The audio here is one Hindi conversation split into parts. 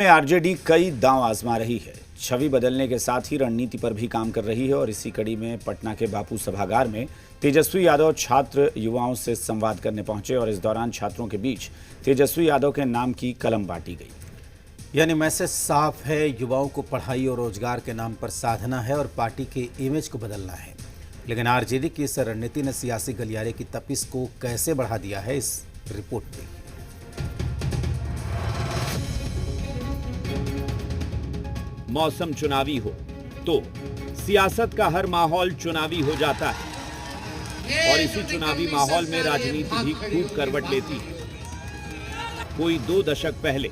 में आरजेडी कई दांव आजमा रही है। छवि बदलने के साथ ही रणनीति पर भी काम कर रही है और इसी कड़ी में पटना के बापू सभागार में तेजस्वी यादव छात्र युवाओं से संवाद करने पहुंचे और इस दौरान छात्रों के बीच तेजस्वी यादव के नाम की कलम बांटी गई। यानी मैसेज साफ है, युवाओं को पढ़ाई और रोजगार के नाम पर साधना है और पार्टी के इमेज को बदलना है। लेकिन आरजेडी की इस रणनीति ने सियासी गलियारे की तपिश को कैसे बढ़ा दिया है, इस रिपोर्ट में। मौसम चुनावी हो तो सियासत का हर माहौल चुनावी हो जाता है और इसी चुनावी माहौल में राजनीति भी खूब करवट लेती है। कोई 2 दशक पहले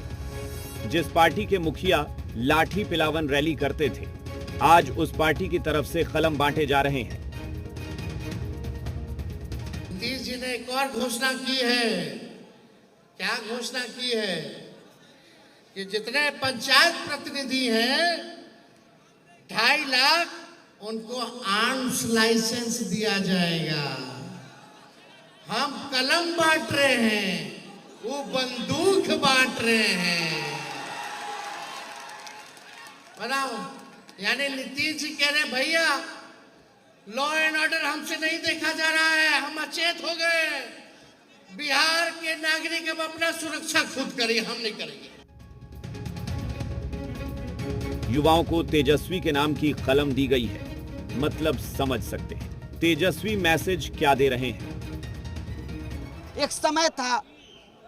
जिस पार्टी के मुखिया लाठी पिलावन रैली करते थे, आज उस पार्टी की तरफ से कलम बांटे जा रहे हैं। नीतीश जी ने एक और घोषणा की है। क्या घोषणा की है कि जितने पंचायत प्रतिनिधि हैं 2.5 लाख उनको आर्म्स लाइसेंस दिया जाएगा। हम कलम बांट रहे हैं, वो बंदूक बांट रहे हैं। बताओ, यानी नीतीश जी कह रहे भैया लॉ एंड ऑर्डर हमसे नहीं देखा जा रहा है, हम अचेत हो गए। बिहार के नागरिक अब अपना सुरक्षा खुद करिए, हम नहीं करेंगे। युवाओं को तेजस्वी के नाम की कलम दी गई है, मतलब समझ सकते हैं तेजस्वी मैसेज क्या दे रहे हैं। एक समय था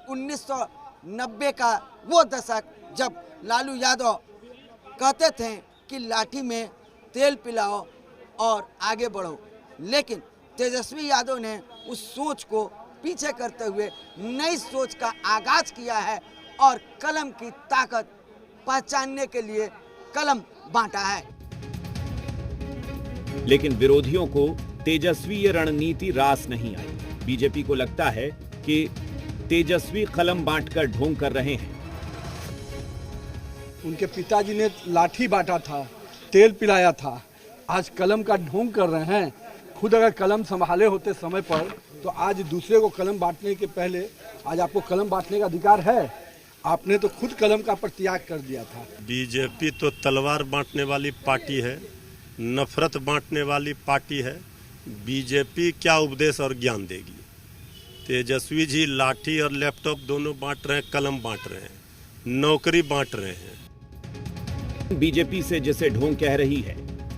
1990 का वो दशक जब लालू यादव कहते थे कि लाठी में तेल पिलाओ और आगे बढ़ो, लेकिन तेजस्वी यादव ने उस सोच को पीछे करते हुए नई सोच का आगाज किया है और कलम की ताकत पहचानने के लिए कलम बांटा है। लेकिन विरोधियों को तेजस्वी ये रणनीति रास नहीं आई। बीजेपी को लगता है कि तेजस्वी कलम बांटकर ढोंग कर रहे हैं। उनके पिताजी ने लाठी बांटा था, तेल पिलाया था, आज कलम का ढोंग कर रहे हैं। खुद अगर कलम संभाले होते समय पर तो आज दूसरे को कलम बांटने के पहले आज आपको कलम बांटने का अधिकार है। आपने तो खुद कलम का त्याग कर दिया था। बीजेपी तो तलवार बांटने वाली पार्टी है, नफरत बांटने वाली पार्टी है। बीजेपी क्या उपदेश और ज्ञान देगी। तेजस्वी जी लाठी और लैपटॉप दोनों बांट रहे हैं, कलम बांट रहे हैं, नौकरी बांट रहे हैं। बीजेपी से जिसे ढोंग कह रही है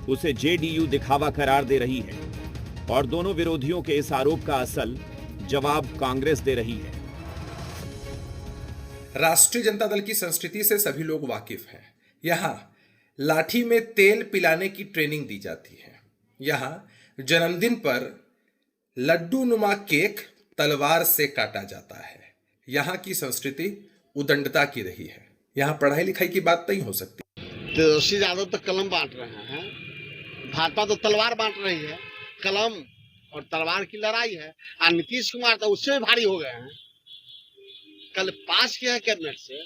उसे जेडीयू दिखावा करार दे रही है और दोनों विरोधियों के इस आरोप का असल जवाब कांग्रेस दे रही है। राष्ट्रीय जनता दल की संस्कृति से सभी लोग वाकिफ हैं। यहाँ लाठी में तेल पिलाने की ट्रेनिंग दी जाती है। यहाँ जन्मदिन पर लड्डू नुमा केक तलवार से काटा जाता है। यहाँ की संस्कृति उदंडता की रही है। यहाँ पढ़ाई लिखाई की बात नहीं हो सकती। तेजस्वी यादव तो कलम बांट रहे हैं, भाजपा तो तलवार बांट रही है। कलम और तलवार की लड़ाई है और नीतीश कुमार तो उससे भी भारी हो गए हैं। कल पास किया है कैबिनेट से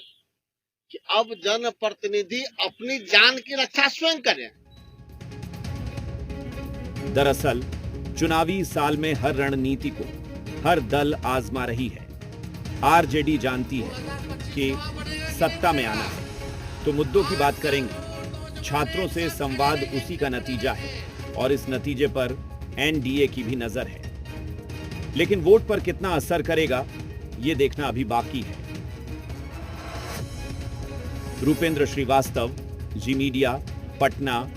कि अब जनप्रतिनिधि अपनी जान की रक्षा स्वयं करें। दरअसल चुनावी साल में हर रणनीति को हर दल आजमा रही है। आरजेडी जानती है कि सत्ता में आना है तो मुद्दों की बात करेंगे। छात्रों से संवाद उसी का नतीजा है और इस नतीजे पर एनडीए की भी नजर है। लेकिन वोट पर कितना असर करेगा ये देखना अभी बाकी है। रूपेंद्र श्रीवास्तव, जी मीडिया, पटना।